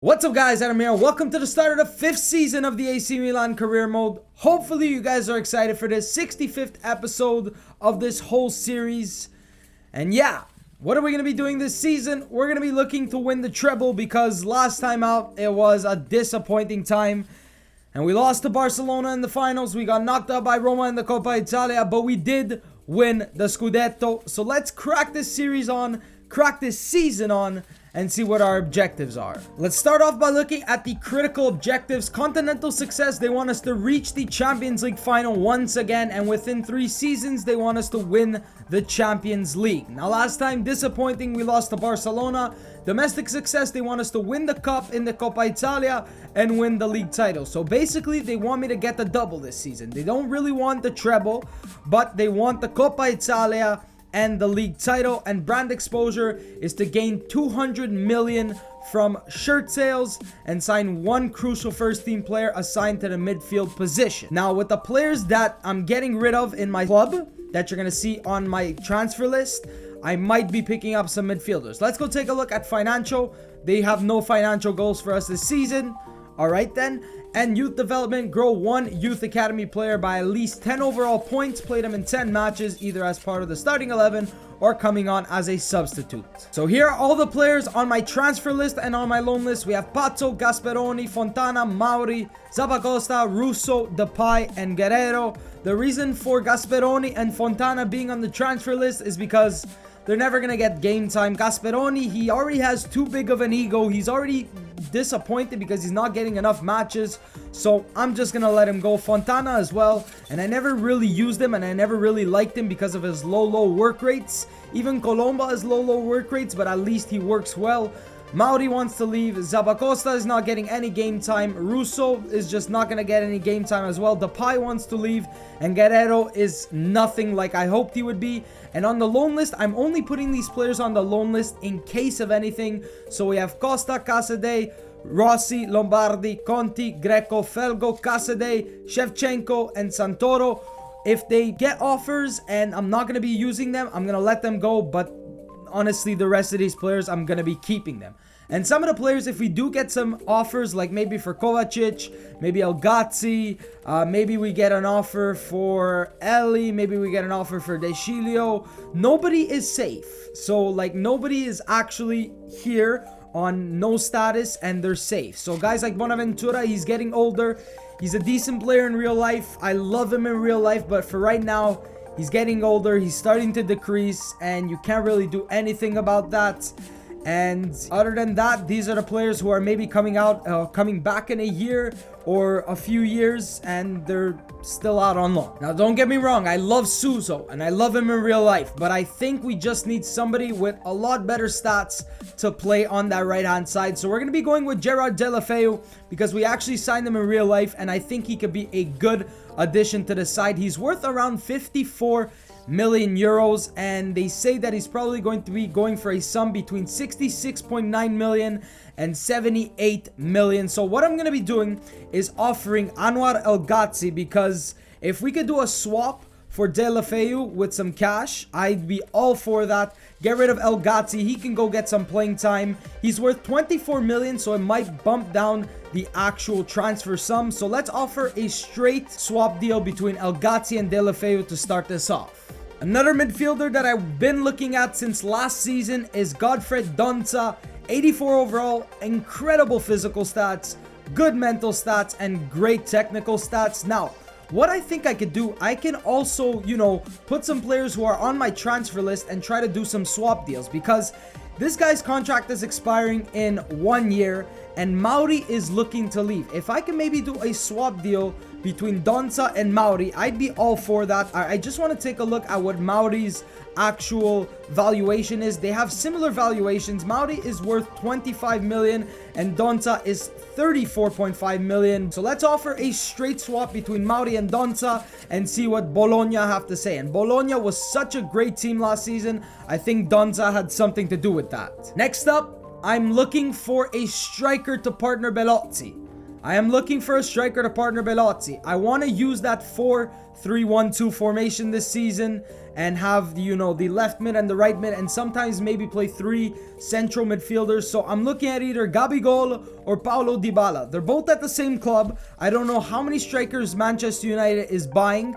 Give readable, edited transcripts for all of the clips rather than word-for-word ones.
What's up guys, Adam here. Welcome to the start of the 5th season of the AC Milan career mode. Hopefully you guys are excited for this 65th episode of this whole series. And yeah, what are we going to be doing this season? We're going to be looking to win the treble because last time out it was a disappointing time. And we lost to Barcelona in the finals. We got knocked out by Roma in the Coppa Italia, but we did win the Scudetto. So let's crack this season on, and see what our objectives are. Let's start off by looking at the critical objectives. Continental success, they want us to reach the Champions League final once again, and within 3 seasons, they want us to win the Champions League. Now, last time, disappointing, we lost to Barcelona. Domestic success, they want us to win the cup in the Coppa Italia and win the league title. So basically, they want me to get the double this season. They don't really want the treble, but they want the Coppa Italia and the league title. And brand exposure is to gain 200 million from shirt sales and sign 1 crucial first team player assigned to the midfield position. Now, with the players that I'm getting rid of in my club that you're gonna see on my transfer list, I might be picking up some midfielders. Let's go take a look at financial. They have no financial goals for us this season. All right then. And youth development, grow 1 youth academy player by at least 10 overall points, play them in 10 matches, either as part of the starting 11 or coming on as a substitute. So here are all the players on my transfer list and on my loan list. We have Pazzo, Gasperoni, Fontana, Mauri, Zappacosta, Russo, Depay, and Guerrero. The reason for Gasperoni and Fontana being on the transfer list is because they're never going to get game time. Gasperoni, he already has too big of an ego. He's already disappointed because he's not getting enough matches. So I'm just going to let him go. Fontana as well. And I never really used him and I never really liked him because of his low work rates. Even Colomba has low work rates, but at least he works well. Mauri wants to leave. Zappacosta is not getting any game time. Russo is just not going to get any game time as well. Depay wants to leave. And Guerrero is nothing like I hoped he would be. And on the loan list, I'm only putting these players on the loan list in case of anything. So we have Costa, Casadei, Rossi, Lombardi, Conti, Greco, Felgo, Casadei, Shevchenko, and Santoro. If they get offers and I'm not going to be using them, I'm going to let them go. But honestly, the rest of these players, I'm going to be keeping them. And some of the players, if we do get some offers, like maybe for Kovacic, maybe El Gazzi, maybe we get an offer for Eli, maybe we get an offer for De Chilio. Nobody is safe. So, like, nobody is actually here on no status and they're safe. So, guys like Bonaventura, he's getting older. He's a decent player in real life. I love him in real life, but for right now, he's getting older. He's starting to decrease, and you can't really do anything about that. And other than that, these are the players who are maybe coming back in a year or a few years, and they're still out on loan. Now, don't get me wrong, I love Suso and I love him in real life, but I think we just need somebody with a lot better stats to play on that right hand side. So we're going to be going with Gerard Deulofeu because we actually signed him in real life, and I think he could be a good addition to the side. He's worth around 54 million euros, and they say that he's probably going to be going for a sum between 66.9 million and 78 million. So what I'm going to be doing is offering Anwar El Ghazi, because if we could do a swap for Deulofeu with some cash, I'd be all for that. Get rid of El Ghazi. He can go get some playing time. He's worth 24 million, so it might bump down the actual transfer sum. So let's offer a straight swap deal between El Ghazi and Deulofeu to start this off. Another midfielder that I've been looking at since last season is Godfred Donza. 84 overall, incredible physical stats, good mental stats, and great technical stats. Now, what I think I could do, I can also, put some players who are on my transfer list and try to do some swap deals, because this guy's contract is expiring in 1 year and Mauri is looking to leave. If I can maybe do a swap deal between Donza and Mauri, I'd be all for that. I just want to take a look at what Mauri's actual valuation is. They have similar valuations. Mauri is worth 25 million and Donza is 34.5 million. So let's offer a straight swap between Mauri and Donza and see what Bologna have to say. And Bologna was such a great team last season. I think Donza had something to do with that. Next up, I'm looking for a striker to partner Belotti. I am looking for a striker to partner Belotti. I want to use that 4-3-1-2 formation this season and have, you know, the left mid and the right mid, and sometimes maybe play 3 central midfielders. So I'm looking at either Gabigol or Paulo Dybala. They're both at the same club. I don't know how many strikers Manchester United is buying,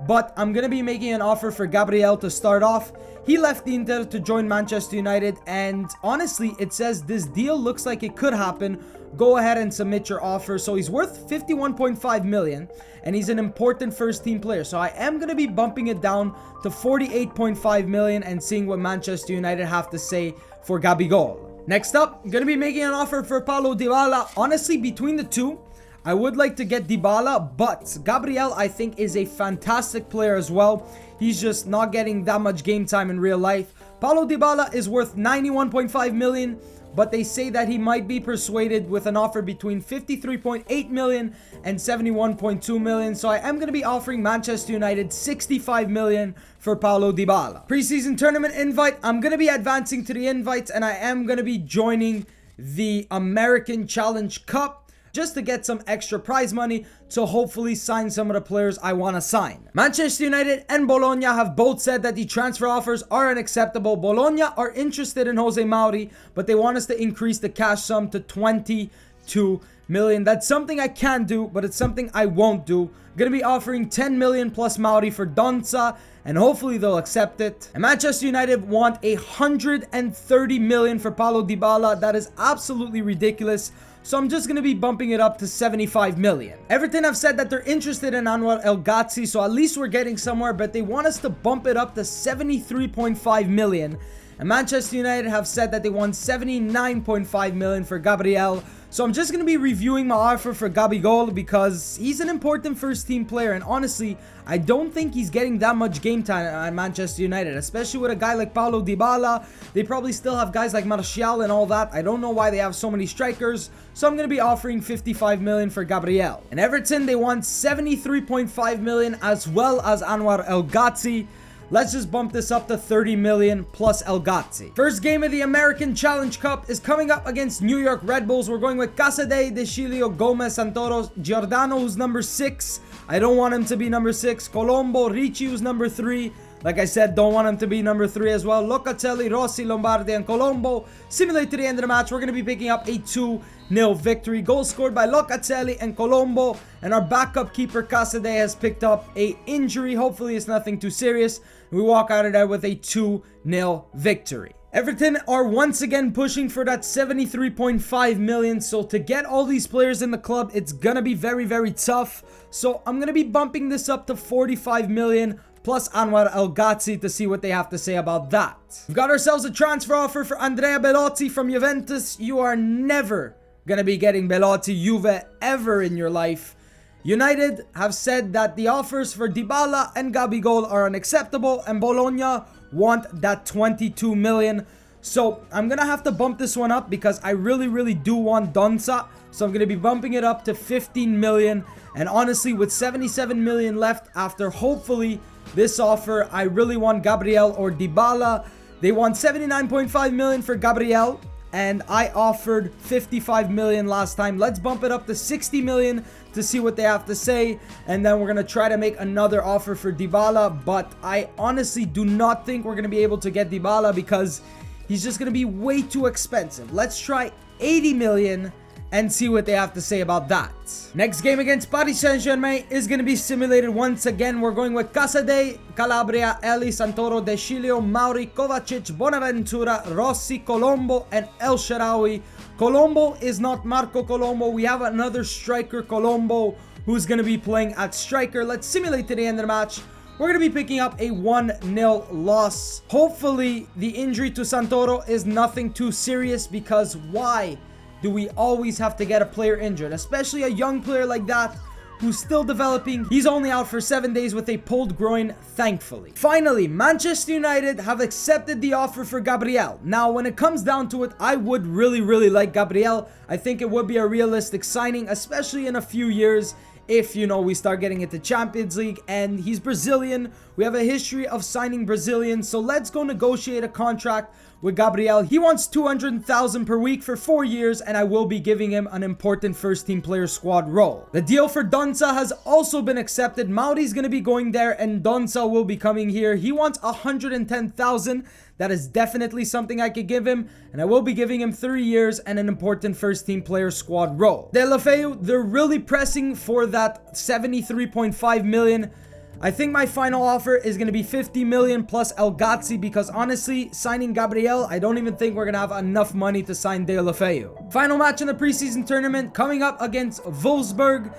but I'm going to be making an offer for Gabriel to start off. He left Inter to join Manchester United, and honestly, it says this deal looks like it could happen. Go ahead and submit your offer. So he's worth 51.5 million, and he's an important first team player. So I am going to be bumping it down to 48.5 million and seeing what Manchester United have to say for Gabigol. Next up, I'm going to be making an offer for Paulo Dybala. Honestly, between the two, I would like to get Dybala, but Gabriel, I think, is a fantastic player as well. He's just not getting that much game time in real life. Paulo Dybala is worth 91.5 million, but they say that he might be persuaded with an offer between 53.8 million and 71.2 million. So I am going to be offering Manchester United 65 million for Paulo Dybala. Preseason tournament invite. I'm going to be advancing to the invites, and I am going to be joining the American Challenge Cup just to get some extra prize money to hopefully sign some of the players I want to sign. Manchester United and Bologna have both said that the transfer offers are unacceptable. Bologna are interested in Jose Mauri, but they want us to increase the cash sum to 22 million. That's something I can do, but it's something I won't do. I'm going to be offering 10 million plus Mauri for Donza, and hopefully they'll accept it. And Manchester United want 130 million for Paulo Dybala. That is absolutely ridiculous. So I'm just going to be bumping it up to 75 million. Everton have said that they're interested in Anwar El Ghazi, so at least we're getting somewhere, but they want us to bump it up to 73.5 million. And Manchester United have said that they want 79.5 million for Gabriel. So I'm just going to be reviewing my offer for Gabigol because he's an important first team player, and honestly, I don't think he's getting that much game time at Manchester United, especially with a guy like Paulo Dybala. They probably still have guys like Martial and all that. I don't know why they have so many strikers, so I'm going to be offering 55 million for Gabriel. And Everton, they want 73.5 million as well as Anwar El Ghazi. Let's just bump this up to 30 million plus El Ghazi. First game of the American Challenge Cup is coming up against New York Red Bulls. We're going with Casadei, Deschilio, Gomez, Santoro, Giordano, who's number 6. I don't want him to be number 6. Colombo, Ricci, who's number 3. Like I said, don't want him to be number 3 as well. Locatelli, Rossi, Lombardi, and Colombo. Simulate to the end of the match. We're going to be picking up a 2-0 victory. Goal scored by Locatelli and Colombo. And our backup keeper, Casadei, has picked up a injury. Hopefully, it's nothing too serious. We walk out of there with a 2-0 victory. Everton are once again pushing for that 73.5 million. So to get all these players in the club, it's going to be very, very tough. So I'm going to be bumping this up to 45 million plus Anwar El Ghazi to see what they have to say about that. We've got ourselves a transfer offer for Andrea Belotti from Juventus. You are never going to be getting Belotti Juve ever in your life. United have said that the offers for Dybala and Gabigol are unacceptable, and Bologna want that 22 million. So I'm going to have to bump this one up because I really do want Donza. So I'm going to be bumping it up to 15 million. And honestly, with 77 million left after hopefully this offer, I really want Gabriel or Dybala. They want 79.5 million for Gabriel, and I offered 55 million last time. Let's bump it up to 60 million to see what they have to say, and then we're going to try to make another offer for Dybala, but I honestly do not think we're going to be able to get Dybala because he's just going to be way too expensive. Let's try 80 million and see what they have to say about that. Next game against Paris Saint-Germain is going to be simulated once again. We're going with Casadei, Calabria, Eli, Santoro, Deschilio, Mauri, Kovacic, Bonaventura, Rossi, Colombo, and El Shaarawy. Colombo is not Marco Colombo. We have another striker, Colombo, who's going to be playing at striker. Let's simulate to the end of the match. We're going to be picking up a 1-0 loss. Hopefully, the injury to Santoro is nothing too serious, because why do we always have to get a player injured? Especially a young player like that who's still developing. He's only out for 7 days with a pulled groin, thankfully. Finally, Manchester United have accepted the offer for Gabriel. Now, when it comes down to it, I would really like Gabriel. I think it would be a realistic signing, especially in a few years if, you know, we start getting into Champions League, and he's Brazilian. We have a history of signing Brazilians, so let's go negotiate a contract with Gabriel. He wants 200,000 per week for 4 years, and I will be giving him an important first team player squad role. The deal for Donza has also been accepted. Mauri's going to be going there, and Donza will be coming here. He wants 110,000. That is definitely something I could give him, and I will be giving him 3 years and an important first team player squad role. Deulofeu, they're really pressing for that 73.5 million. I think my final offer is going to be 50 million plus El Ghazi, because honestly, signing Gabriel, I don't even think we're going to have enough money to sign Deulofeu. Final match in the preseason tournament coming up against Wolfsburg.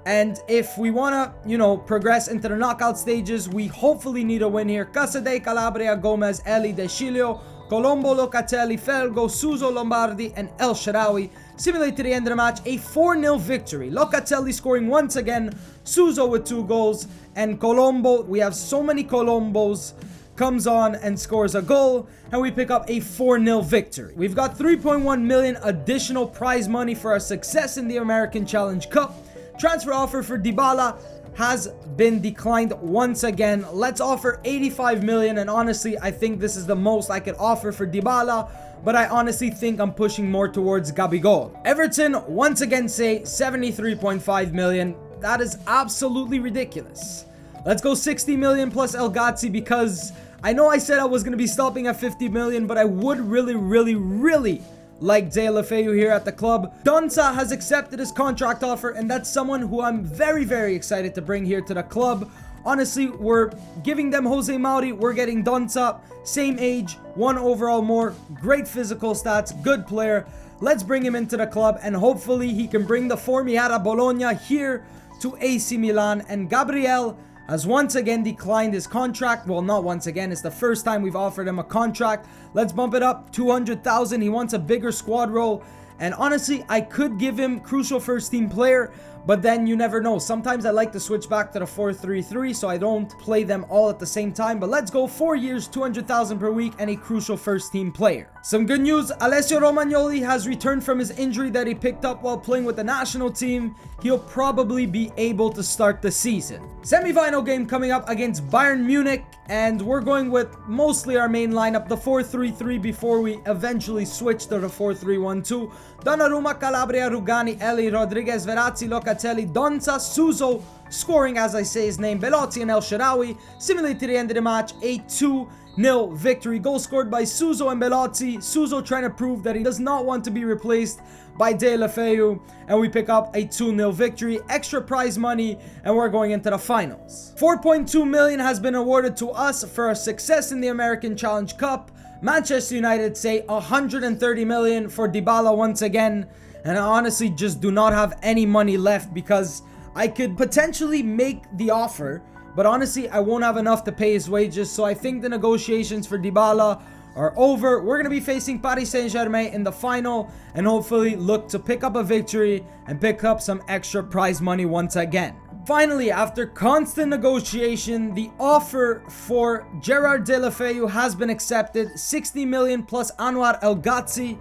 And if we want to, progress into the knockout stages, we hopefully need a win here. Casadei, Calabria, Gomez, Eli, De Chilio, Colombo, Locatelli, Felgo, Suso, Lombardi, and El Shaarawy simulate to the end of the match a 4-0 victory. Locatelli scoring once again, Suso with 2 goals, and Colombo, we have so many Colombos, comes on and scores a goal, and we pick up a 4-0 victory. We've got 3.1 million additional prize money for our success in the American Challenge Cup. Transfer offer for Dybala has been declined once again. Let's offer 85 million, and honestly, I think this is the most I could offer for Dybala, but I honestly think I'm pushing more towards Gabigol. Everton once again say 73.5 million. That is absolutely ridiculous. Let's go 60 million plus El Ghazi, because I know I said I was going to be stopping at 50 million, but I would really like Deulofeu here at the club. Donza has accepted his contract offer, and that's someone who I'm very excited to bring here to the club. Honestly, we're giving them Jose Mauri, we're getting Donza, same age, 1 overall more, great physical stats, good player. Let's bring him into the club, and hopefully he can bring the form he had at Bologna here to AC Milan. And Gabriel has once again declined his contract. Well, not once again, it's the first time we've offered him a contract. Let's bump it up, 200,000. He wants a bigger squad role, and honestly, I could give him crucial first team player, but then you never know. Sometimes I like to switch back to the 4-3-3 so I don't play them all at the same time. But let's go 4 years, 200,000 per week, and a crucial first team player. Some good news, Alessio Romagnoli has returned from his injury that he picked up while playing with the national team. He'll probably be able to start the season. Semi-final game coming up against Bayern Munich, and we're going with mostly our main lineup, the 4-3-3, before we eventually switch to the 4-3-1-2. Donnarumma, Calabria, Rugani, Eli, Rodriguez, Verratti, Locatelli, Donza, Suso, scoring as I say his name, Belotti and El Shaarawy. Similarly to the end of the match, a 2-0 victory. Goal scored by Suso and Belotti. Suso trying to prove that he does not want to be replaced by Deulofeu, and we pick up a 2-0 victory. Extra prize money, and we're going into the finals. 4.2 million has been awarded to us for our success in the American Challenge Cup. Manchester United say 130 million for Dybala once again, and I honestly just do not have any money left, because I could potentially make the offer, but honestly I won't have enough to pay his wages. So I think the negotiations for Dybala are over. We're going to be facing Paris Saint-Germain in the final, and hopefully look to pick up a victory and pick up some extra prize money once again. Finally, after constant negotiation, the offer for Gerard Deulofeu has been accepted. 60 million plus Anwar El Ghazi.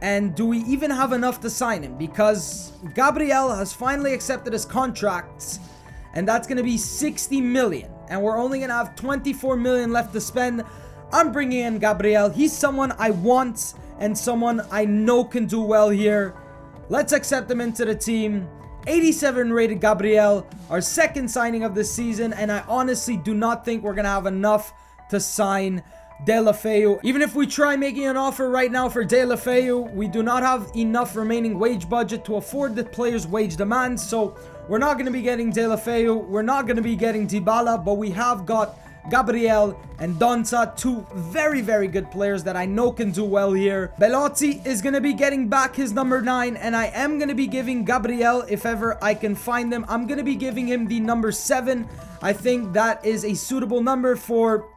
And do we even have enough to sign him? Because Gabriel has finally accepted his contracts, and that's going to be 60 million. And we're only going to have 24 million left to spend. I'm bringing in Gabriel. He's someone I want and someone I know can do well here. Let's accept him into the team. 87 rated Gabriel, our second signing of the season, and I honestly do not think we're going to have enough to sign Deulofeu. Even if we try making an offer right now for Deulofeu, we do not have enough remaining wage budget to afford the player's wage demands, so we're not going to be getting Deulofeu, we're not going to be getting Dybala, but we have got Gabriel and Donza, two very good players that I know can do well here. Belotti is going to be getting back his number 9, and I am going to be giving Gabriel, if ever I can find them, I'm going to be giving him the number 7. I think that is a suitable number for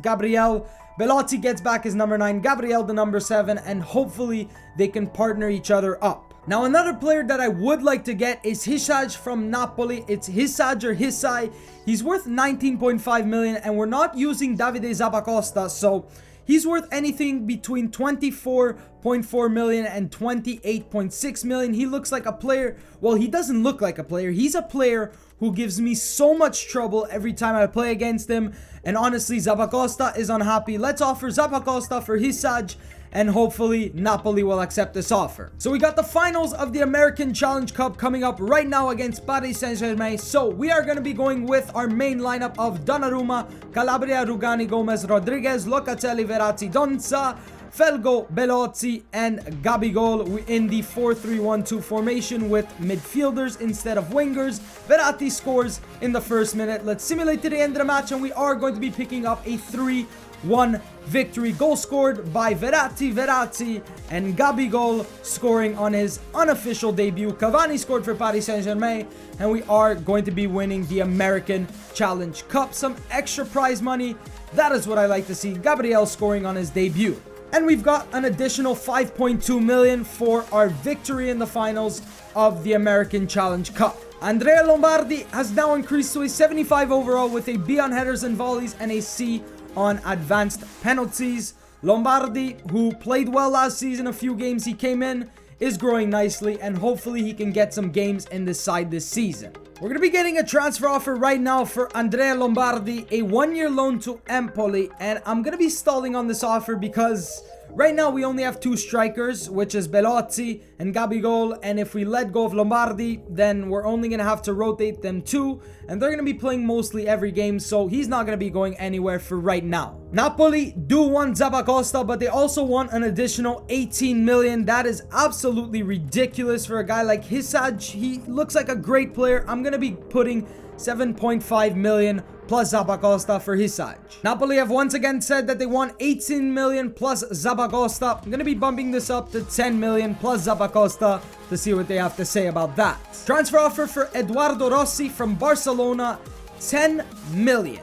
Gabriel. Belotti gets back his number 9, Gabriel the number 7, and hopefully they can partner each other up. Now, another player that I would like to get is Hisaj from Napoli. It's Hisaj or Hisai. He's worth 19.5 million, and we're not using Davide Zappacosta, so He's worth anything between 24.4 million and 28.6 million. He looks like a player. Well, he doesn't look like a player. He's a player who gives me so much trouble every time I play against him. And honestly, Zappacosta is unhappy. Let's offer Zappacosta for Hisaj, and hopefully Napoli will accept this offer. So we got the finals of the American Challenge Cup coming up right now against Paris Saint-Germain. So we are going to be going with our main lineup of Donnarumma, Calabria, Rugani, Gomez, Rodriguez, Locatelli, Verratti, Donza, Felgo, Belotti, and Gabigol in the 4-3-1-2 formation with midfielders instead of wingers. Verratti scores in the first minute. Let's simulate to the end of the match, and we are going to be picking up a 3-1 victory. Goal scored by Verratti, and Gabigol scoring on his unofficial debut. Cavani scored for Paris Saint-Germain, and we are going to be winning the American Challenge Cup. Some extra prize money. That is what I like to see. Gabriel scoring on his debut. And we've got an additional 5.2 million for our victory in the finals of the American Challenge Cup. Andrea Lombardi has now increased to a 75 overall with a B on headers and volleys and a C on advanced penalties. Lombardi, who played well last season, a few games he came in, is growing nicely, and hopefully he can get some games in this side this season. We're going to be getting a transfer offer right now for Andrea Lombardi, a 1-year loan to Empoli, and I'm going to be stalling on this offer because right now we only have 2 strikers, which is Belotti and Gabigol, and if we let go of Lombardi, then we're only going to have to rotate them 2, and they're going to be playing mostly every game, so he's not going to be going anywhere for right now. Napoli do want Zappacosta, but they also want an additional 18 million. That is absolutely ridiculous for a guy like Hisaj. He looks like a great player. I'm going to be putting 7.5 million plus Zappacosta for Hisaj. Napoli have once again said that they want 18 million plus Zappacosta. I'm going to be bumping this up to 10 million plus Zappacosta to see what they have to say about that. Transfer offer for Eduardo Rossi from Barcelona, 10 million.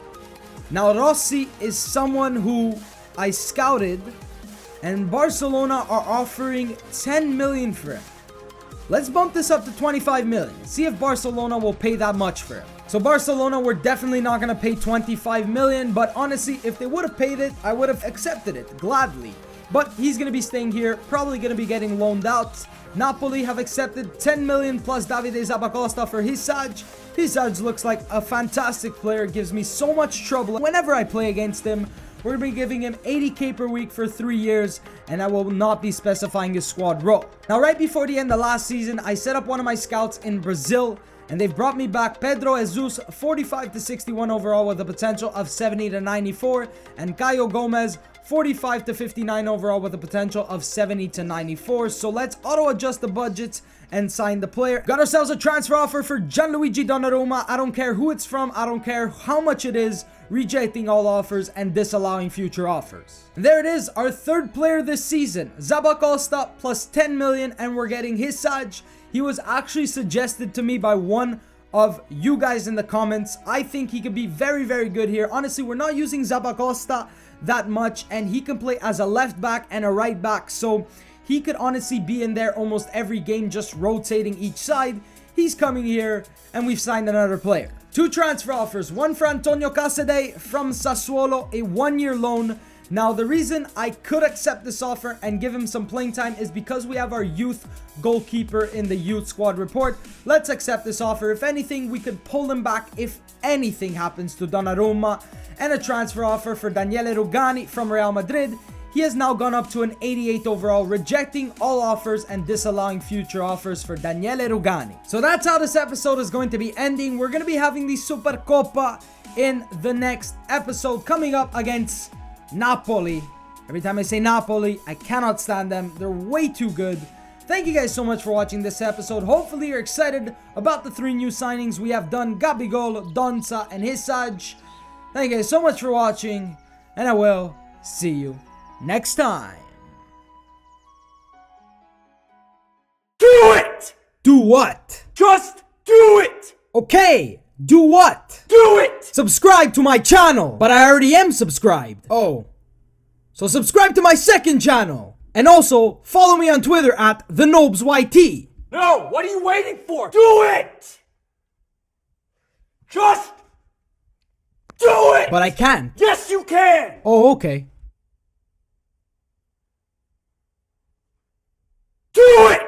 Now Rossi is someone who I scouted, and Barcelona are offering 10 million for him. Let's bump this up to 25 million. See if Barcelona will pay that much for him. So Barcelona, we're definitely not going to pay 25 million, but honestly, if they would have paid it, I would have accepted it gladly. But he's going to be staying here, probably going to be getting loaned out. Napoli have accepted 10 million plus Davide Zappacosta for Hisaj. Hisaj looks like a fantastic player, gives me so much trouble whenever I play against him. We're going to be giving him 80k per week for 3 years, and I will not be specifying his squad role. Now, right before the end of last season, I set up one of my scouts in Brazil, and they've brought me back Pedro Jesus, 45 to 61 overall with a potential of 70 to 94, and Caio Gomez, 45 to 59 overall with a potential of 70 to 94. So let's auto adjust the budgets and sign the player. Got ourselves a transfer offer for Gianluigi Donnarumma. I don't care who it's from, I don't care how much it is, rejecting all offers and disallowing future offers. And there it is, our third player this season, Zappacosta plus 10 million, and we're getting Hisaj. He was actually suggested to me by one of you guys in the comments. I think he could be very, very good here. Honestly, we're not using Zappacosta that much, and he can play as a left back and a right back, so he could honestly be in there almost every game, just rotating each side. He's coming here, and we've signed another player. 2 transfer offers, one for Antonio Casade from Sassuolo, a 1-year loan. Now, the reason I could accept this offer and give him some playing time is because we have our youth goalkeeper in the youth squad report. Let's accept this offer. If anything, we could pull him back if anything happens to Donnarumma. And a transfer offer for Daniele Rugani from Real Madrid. He has now gone up to an 88 overall, rejecting all offers and disallowing future offers for Daniele Rugani. So that's how this episode is going to be ending. We're going to be having the Supercoppa in the next episode coming up against Napoli. Every time I say Napoli, I cannot stand them. They're way too good. Thank you guys so much for watching this episode. Hopefully you're excited about the 3 new signings we have done: Gabigol, Donza, and Hisaj. Thank you guys so much for watching, and I will see you next time. Do it! Do what? Just do it! Okay, do what? Do it! Subscribe to my channel. But I already am subscribed. Oh. So subscribe to my second channel. And also, follow me on Twitter at the Nobz YT. No, what are you waiting for? Do it! Just do it! But I can't. Yes, you can! Oh, okay. Do it!